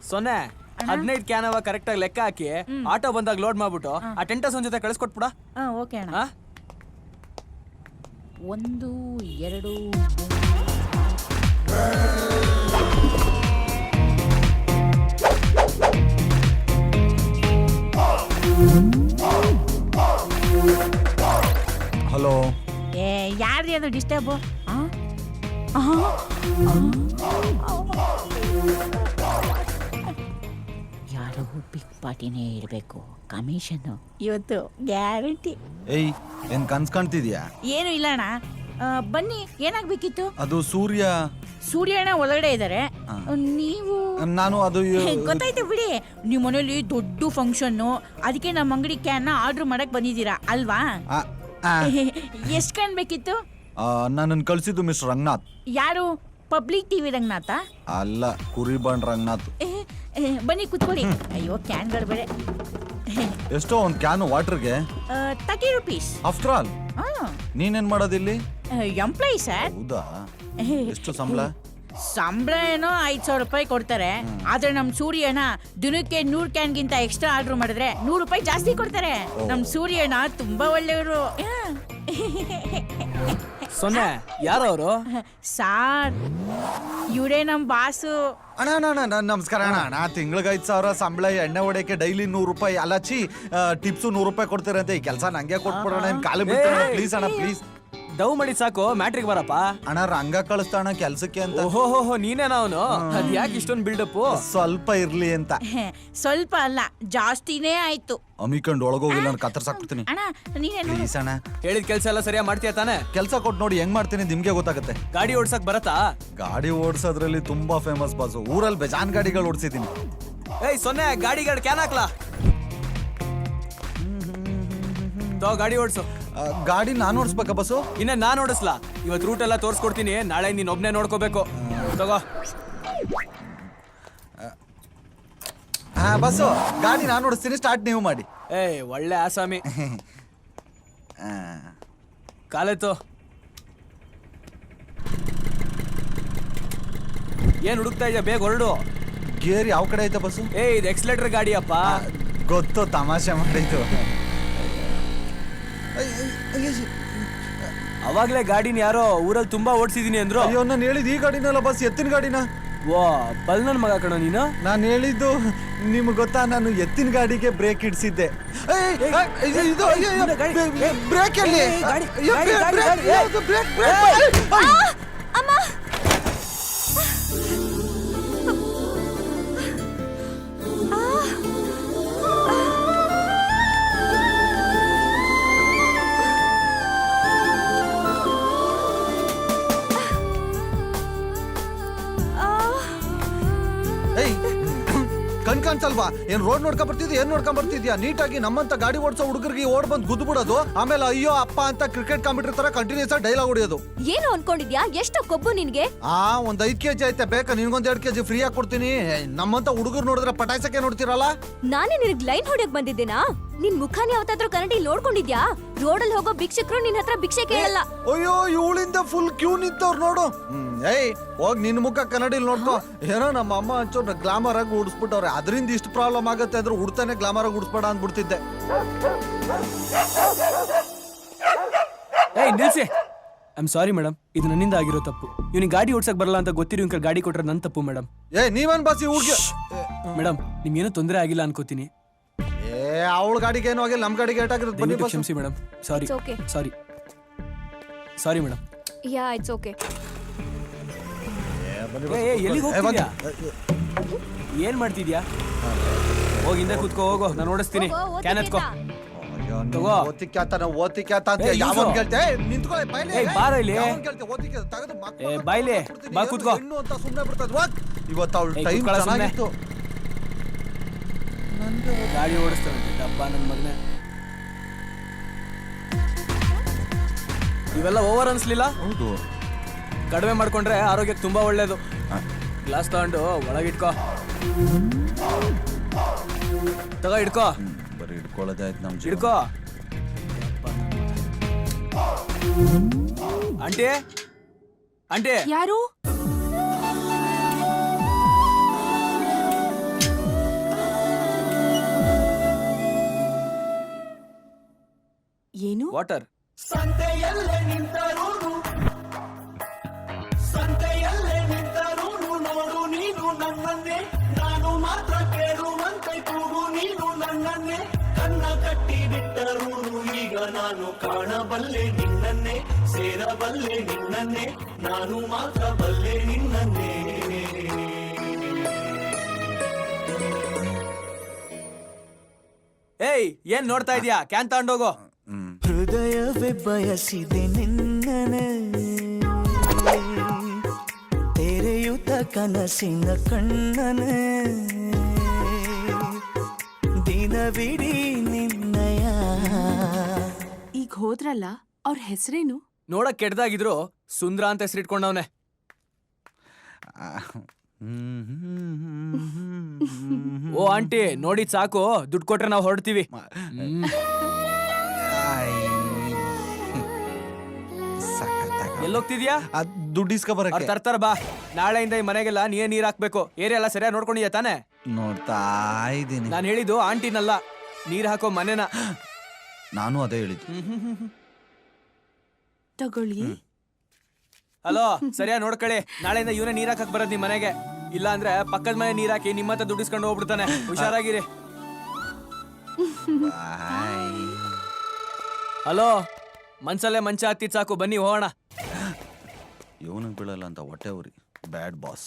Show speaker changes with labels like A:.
A: ಸೊನ್ನೆ 15 ಕ್ಯಾನ್ ಅವ ಕರೆಕ್ಟ್ ಆಗಿ ಲೆಕ್ಕ ಹಾಕಿ ಆಟೋ ಬಂದಾಗ ಲೋಡ್ ಮಾಡ್ಬಿಟ್ಟು ಆ ಟೆಂಟಸ್ ಒಂದ್ ಜೊತೆ ಕಳಿಸ್ಕೊಟ್ಬಿಡ.
B: ಓಕೆ ಅಣ್ಣ. 1 2
C: ಹಲೋ.
B: ಯಾರ್ದು ಅದು ಡಿಸ್ಟರ್ಬ್? ಯಾರೋ ಬಿಗ್ ಪಾರ್ಟಿನೇ ಇರಬೇಕು. ಕಮಿಷನ್ ಇವತ್ತು ಗ್ಯಾರಂಟಿ.
C: ಏಯ್, ಏನ್ ಕನ್ಸ್ ಕಾಣ್ತಿದ್ಯಾ?
B: ಏನು ಇಲ್ಲ ಅಣ್ಣ. ಬನ್ನಿ, ಏನಾಗ್ಬೇಕಿತ್ತು?
C: ಅದು
B: ಸೂರ್ಯಣ್ಣ ಒಳಗಡೆ ಇದ್ದಾರೆ. ನೀವು?
C: ನಾನು ಅದು
B: ಗೊತ್ತಾಯ್ತು ಬಿಡಿ. ನಿಮ್ಮ ಮನೇಲಿ ದೊಡ್ಡ ಫಂಕ್ಷನ್ನು, ಅದಕ್ಕೆ ನಮ್ಮ ಅಂಗಡಿ ಕ್ಯಾನ್ ಆರ್ಡರ್ ಮಾಡಕ್ ಬಂದಿದ್ದೀರಾ ಅಲ್ವಾ? ಎಷ್ಟು ಕ್ಯಾನ್ ಬೇಕಿತ್ತು?
C: ನನ್ನನ್ನು ಕಳ್ಸಿದ್ದು ಮಿಸ್ಟರ್ ರಂಗನಾಥ್.
B: ಯಾರು? Public TV Ranganatha?
C: ಅಲ್ಲ, ಕುರಿಬಾಂಡ್ ರಂಗನಾಥ್.
B: ಬನ್ನಿ ಕುತ್ಕೊಳ್ಳಿ. ಅಯ್ಯೋ, ಕ್ಯಾನ್ಗಳು ಬೇರೆ.
C: ಎಷ್ಟೋ ಒಂದು ಕ್ಯಾನ್ ವಾಟರ್ಗೆ
B: 30 rupees.
C: ಆಫ್ಟರ್ ಆಲ್ ನೀನೇನ್ ಮಾಡೋದಿಲ್ಲಿ?
B: Employee sir.
C: ಹೌದಾ? ಎಷ್ಟು ಸಂಬಳ?
B: ಸಂಬಳ ಏನೋ 5,000 ರೂಪಾಯಿ ಕೊಡ್ತಾರೆ. ಆದ್ರೆ ನಮ್ ಸೂರ್ಯಣ್ಣ ದಿನಕ್ಕೆ 100 ಕ್ಯಾನ್ಗಿಂತ ಎಕ್ಸ್ಟ್ರಾ ಆರ್ಡರ್ ಮಾಡಿದ್ರೆ 100 ರೂಪಾಯಿ ಜಾಸ್ತಿ ಕೊಡ್ತಾರೆ. ನಮ್ ಸೂರ್ಯಣ್ಣ ತುಂಬಾ ಒಳ್ಳೆಯವರು.
A: ಸೊನ್ನೆ, ಯಾರವರು?
B: ಸಾರ್, ಇವರೇ ನಮ್ ಬಾಸು.
C: ಅಣ್ಣ ನಮಸ್ಕಾರ ಅಣ್ಣ. ತಿಂಗಳಿಗೆ 5,000 ಸಂಬಳ, ಎಣ್ಣೆ ಹೊಡೆಯಕ್ಕೆ ಡೈಲಿ 100 ರೂಪಾಯಿ. ಅಲ್ಲಚ್ಚಿ ಟಿಪ್ಸು 100 ರೂಪಾಯಿ ಕೊಡ್ತೀರಂತೆ. ಈ ಕೆಲಸ ನಂಗೆ ಕೊಟ್ಬಿಡೋಣ. ನಿಮ್ ಕಾಲು ಬಿಡ್ತೀನಿ ಪ್ಲೀಸ್ ಅಣ್ಣ, ಪ್ಲೀಸ್.
A: ಡವ್ ಮಾಡಿ ಸಾಕು, ಮ್ಯಾಟ್ರಿಕ್ ಬರಪ್ಪ.
C: ಅಣ್ಣ, ರಂಗ ಕಳಿಸ್ತಾಣ ಕೆಲ್ಸಕ್ಕೆ ಅಂತ.
A: ಓಹೋ, ನೀನೇನ ಅವನು? ಅದ್ ಯಾಕೆ ಇಷ್ಟೊಂದು ಬಿಲ್ಡಪ್?
C: ಸ್ವಲ್ಪ ಇರ್ಲಿ ಅಂತ.
B: ಸ್ವಲ್ಪ ಅಲ್ಲ, ಜಾಸ್ತಿನೇ ಆಯ್ತು.
C: ಅಮಿಕಂಡ್ ಒಳಗೋಗಿಲ್ಲ, ನಾನು ಕತ್ತರ್ಸಾಕ್ಬಿಡ್ತೀನಿ.
B: ಅಣ್ಣ, ನೀನೇನು?
C: ಪ್ಲೀಸ್ ಅಣ್ಣ.
A: ಹೇಳಿದ ಕೆಲಸ ಎಲ್ಲ ಸರಿಯಾಗಿ ಮಾಡ್ತೀಯ ತಾನೆ?
C: ಕೆಲಸ ಕೊಟ್ಟು ನೋಡಿ ಹೆಂಗ್ ಮಾಡ್ತೀನಿ ನಿಮ್ಗೆ ಗೊತ್ತಾಗುತ್ತೆ.
A: ಗಾಡಿ ಓಡ್ಸಕ್ ಬರತ್ತಾ?
C: ಗಾಡಿ ಓಡಿಸೋದ್ರಲ್ಲಿ ತುಂಬಾ ಫೇಮಸ್ ಬಾಸು. ಊರಲ್ಲಿ ಬೇಜಾನ್ ಗಾಡಿಗಳು ಓಡಿಸಿದೀನಿ.
A: ಏಯ್ ಸೊನ್ನೆ, ಗಾಡಿ ಕ್ಯಾನ್ ಹಾಕ್ಲಾ? ಗಾಡಿ ಓಡಿಸು.
C: ಗಾಡಿ ನಾನು ಓಡಿಸ್ಬೇಕಾ ಬಸ್ಸು?
A: ಇನ್ನ ನಾನ್ ಓಡಿಸ್ಲಾ? ಇವತ್ತು ರೂಟ್ ಎಲ್ಲ ತೋರ್ಸ್ಕೊಡ್ತೀನಿ, ನಾಳೆ ನೀನ್ ಒಬ್ನೇ ನೋಡ್ಕೋಬೇಕು. ತಗೋ.
C: ಬಸ್ಸು, ಗಾಡಿ ನಾನು ಓಡಿಸ್ತೀನಿ, ಸ್ಟಾರ್ಟ್ ನೀವು ಮಾಡಿ.
A: ಏಯ್, ಒಳ್ಳೆ ಆಸಾಮಿ. ಕಾಲೆತ್ತು. ಏನ್ ಹುಡುಕ್ತಾ ಇದೆಯಾ? ಬೇಗ ಹೊರಡು.
C: ಗೇರ್ ಯಾವ ಕಡೆ ಐತೆ ಬಸ್ಸು?
A: ಇದು ಎಕ್ಸಲೇಟರ್ ಗಾಡಿ ಅಪ್ಪ.
C: ಗೊತ್ತು, ತಮಾಷೆ ಮಾಡಿದ್ದು.
A: ಅವಾಗ್ಲೇ ಗಾಡಿನ ಯಾರೋ ಊರಲ್ಲಿ ತುಂಬಾ ಓಡಿಸಿದೀನಿ ಅಂದ್ರು.
C: ಅಯ್ಯೋ, ನಾನು ಹೇಳಿದ್ ಈ ಗಾಡಿನಲ್ಲ ಬಸ್, ಎತ್ತಿನ ಗಾಡಿನ.
A: ವಾ, ಬಲ್ ನನ್ ಮಗ ಕಣೋ ನೀನು.
C: ನಾನು ಹೇಳಿದ್ದು ನಿಮ್ಗೆ ಗೊತ್ತಾ, ನಾನು ಎತ್ತಿನ ಗಾಡಿಗೆ ಬ್ರೇಕ್ ಇಡ್ಸಿದ್ದೆ. ಬ್ರೇಕ್ ಎಲ್ಲಿ? ಕಣ್ಕಾಣ್ಸಲ್ವಾ? ಏನ್ ರೋಡ್ ನೋಡ್ಕೊಂಡ್ ಬರ್ತಿದ್ಯಾ? ಏನ್ ನೋಡ್ಕೊಂಡ್ ಬರ್ತಿದ್ಯಾ? ನೀಟಾಗಿ ನಮ್ಮಂತ ಗಾಡಿ ಓಡಿಸೋ ಹುಡುಗರಿಗೆ ಓಡ್ ಬಂದ್ ಗುದ್ದು ಬಿಡೋದು, ಆಮೇಲೆ ಅಯ್ಯೋ ಅಪ್ಪ ಅಂತ ಕ್ರಿಕೆಟ್ ಕಾಂಪಿಟರ್ ತರ ಕಂಟಿನ್ಯೂಸ್ ಆಗಿ ಡೈಲಾಗ್ ಹೊಡಿಯೋದು.
D: ಏನು ಅನ್ಕೊಂಡಿದ್ಯಾ? ಎಷ್ಟು ಕೊಬ್ಬು ನಿನ್ಗೆ?
C: ಒಂದ್ 5 kg ಐತೆ, ಬೇಕಾ ನಿನ್ಗೊಂದ್ 2 kg ಫ್ರೀ ಆಗಿ ಕೊಡ್ತೀನಿ. ನಮ್ಮಂತ ಹುಡುಗರು ನೋಡಿದ್ರೆ ಪಟಾಯಿಸಕ್ಕೆ ನೋಡ್ತಿರಲ್ಲ.
D: ನಾನೇ ನಿನಗ್ ಲೈನ್ ಹೊಡ್ಯಕ್ ಬಂದಿದ್ದೇನಾ? ನಿನ್ ಮುಖಾನಿ ಯಾವತ್ತಾದ್ರೂ ಕನ್ನಡಿ ನೋಡ್ಕೊಂಡಿದ್ಯಾ? ರೋಡಲ್ಲಿ ಹೋಗೋ ಭಿಕ್ಷಕರು ನಿನ್ ಹತ್ರ ಭಿಕ್ಷೆ ಕೇಳಲ್ಲ.
C: ಅಯ್ಯೋ, ಇವಳಿಂದ ಫುಲ್ ಕ್ಯೂ ನಿಂತವ್ರು ನೋಡು. ಏಯ್, ಹೋಗ್ ನಿನ್ ಮುಖ ಕನ್ನಡಿಲಿ ನೋಡ್ಕೋ. ಏನೋ ನಮ್ಮ ಅಮ್ಮ ಹಂಚೋರ್ ಗ್ಲಾಮರ್ ಆಗಿ ಉಡ್ಸ್ಬಿಟ್ಟವ್ರೆ. ಅದರಿಂದ ಇಷ್ಟು ಪ್ರಾಬ್ಲಮ್ ಆಗತ್ತೆ ಅಂದ್ರೆ ಉಡ್ತಾನೆ ಗ್ಲಾಮರ್ ಆಗಿ ಉಡ್ಸ್ಬೇಡ ಅಂದ್ಬಿಡ್ತಿದ್ದೆ.
A: ಏಯ್ ನಿಲ್ಸಿ. ಐಮ್ ಸಾರಿ ಮೇಡಮ್, ಇದು ನನ್ನಿಂದ ಆಗಿರೋ ತಪ್ಪು. ಇವ್ನಿಗೆ ಗಾಡಿ ಓಡ್ಸಕ್ ಬರಲ್ಲ ಅಂತ ಗೊತ್ತಿರೋ ಇವ್ನ ಗಾಡಿ ಕೊಟ್ರೆ ನನ್ ತಪ್ಪು ಮೇಡಮ್.
C: ನೀವೇನ್ ಬಾಸಿ ಹುಡ್ಗಿ?
A: ಮೇಡಮ್, ನಿಮ್ಗೇನು ತೊಂದರೆ ಆಗಿಲ್ಲ ಅನ್ಕೋತೀನಿ.
C: ಅವಳ ಗಾಡಿಗೆ ಏನೋ ಆಗಿಲ್ಲ, ನಮ್ ಗಾಡಿಗೆ ಏಟಾಗಿರೋದು. ಬನ್ನಿ
A: ಕ್ಷಮಿಸಿ madam. Sorry sorry sorry madam.
D: Yeah, it's okay.
A: ಎಲ್ಲಿಗೆ ಹೋಗ್ತಿದ್ಯಾ? ಏನ್ ಮಾಡ್ತಿದ್ಯಾ? ಹೋಗಿ ಹಿಂದೆ ಕೂತ್ಕೋ, ಹೋಗೋ, ನಾನು ಓಡಿಸ್ತೀನಿ. ಕ್ಯಾನ್ ಎತ್ಕೋ. ಬಾಯ್ಲಿ ಬಾ, ಕೂತ್ಕೋ.
C: ಇವತ್ತು ಅವಳು ಟೈಮ್ ಚೆನ್ನಾಗಿತ್ತು.
A: ಗಾಡಿ ಓಡಿಸ್ತಾನೆ ಡಬ್ಬ ನನ್ನ ಮಗನೇ. ಇವೆಲ್ಲ ಓವರ್ ಅನ್ಸ್ಲಿಲ್ಲ?
C: ಹೌದು.
A: ಕಡಿಮೆ ಮಾಡ್ಕೊಂಡ್ರೆ ಆರೋಗ್ಯಕ್ಕೆ ತುಂಬಾ ಒಳ್ಳೇದು. ಗ್ಲಾಸ್ ತಗೊಂಡು ಒಳಗಿಟ್ಕೋ. ತಗೋ, ಇಡ್ಕೋ.
C: ಬರೀ ಇಟ್ಕೊಳ್ಳೋದಾಯ್ತು ನಮ್ ಜೀವನ.
A: ಇಡ್ಕೋ. Aunty, aunty.
B: ಯಾರು?
E: ಏನು?
A: ವಾಟರ್.
F: ಸಂತೆಯಲ್ಲೇ ನಿಂತರೂನು ನೋಡು ನೀನು ನನ್ನನ್ನೇ, ನಾನು ಮಾತ್ರ ಕೇಳುವಂತೆ ಕೂಗು ನೀನು ನನ್ನನ್ನೇ. ಕಣ್ಣ ಕಟ್ಟಿ ಬಿಟ್ಟರೂನು ಈಗ ನಾನು ಕಾಣಬಲ್ಲೆ ನಿನ್ನನ್ನೇ, ಸೇರಬಲ್ಲೆ ನಿನ್ನನ್ನೇ, ನಾನು ಮಾತ್ರ ಬಲ್ಲೆ ನಿನ್ನನ್ನೇ.
A: ಏಯ್ ಏನ್ ನೋಡ್ತಾ ಇದೀಯಾ? ಕ್ಯಾನ್ ತಗೊಂಡೋಗೋ.
F: ಹೃದಯವೇ ಬಯಸಿದೆ ನಿನ್ನನೆ, ತೆರೆಯುತ್ತ ಕನಸಿನ ಕಣ್ಣನೆ, ದಿನವಿಡೀ ನಿನ್ನಯ.
E: ಈಗ ಹೋದ್ರಲ್ಲ, ಅವ್ರ ಹೆಸರೇನು?
A: ನೋಡಕ್ ಕೆಟ್ಟದಾಗಿದ್ರು ಸುಂದ್ರ ಅಂತ ಹೆಸರಿಟ್ಕೊಂಡವನೆ. ಓ ಆಂಟಿ ನೋಡಿದ್ ಸಾಕು, ದುಡ್ಡು ಕೊಟ್ರೆ ನಾವು ಹೊರಡ್ತೀವಿ. ಎಲ್ಲೋಗ್ತಿದ್ಯಾ?
C: ದುಡ್ಡು ಇಸ್ಕೊ
A: ಅವ್ರು
C: ಬರಕ್ಕೆ
A: ತರ್ತಾರ ಬಾ. ನಾಳೆಯಿಂದ ಈ ಮನೆಗೆಲ್ಲ ನೀನೇ ನೀರ್ ಹಾಕ್ಬೇಕು. ಏರಿಯಾ ಎಲ್ಲ ಸರಿಯಾಗಿ ನೋಡ್ಕೊಂಡಿದ್ಯಾ ತಾನೆ?
C: ನೋಡ್ತಾ ಇದ್ದೀನಿ.
A: ನಾನು ಹೇಳಿದ್ದು ಆಂಟಿನಲ್ಲ, ನೀರ್ ಹಾಕೋ ಮನೆನ.
C: ನಾನು ಅದೇ ಹೇಳಿದ್ದು.
E: ತಗೊಳ್ಳಿ.
A: ಹಲೋ, ಸರಿಯಾಗಿ ನೋಡ್ಕೊಳ್ಳಿ. ನಾಳೆಯಿಂದ ಇವನೇ ನೀರ್ ಹಾಕಕ್ ಬರೋದ್ ನಿಮ್ ಮನೆಗೆ. ಇಲ್ಲ ಅಂದ್ರೆ ಪಕ್ಕದ ಮನೆ ನೀರ್ ಹಾಕಿ ನಿಮ್ಮತ್ತ ದುಡ್ಡಿಸ್ಕೊಂಡು ಹೋಗ್ಬಿಡ್ತಾನೆ. ಹುಷಾರಾಗಿರಿ. ಹಲೋ, ಮನ್ಸಲ್ಲೇ ಮಂಚ ಹತ್ತಿದ್ ಸಾಕು, ಬನ್ನಿ ಹೋಗೋಣ.
C: ಇವನಿಗೆ ಬೀಳಲ್ಲ ಅಂತ ಹೊಟ್ಟೆ ಉರಿ. ಬ್ಯಾಡ್ ಬಾಸ್.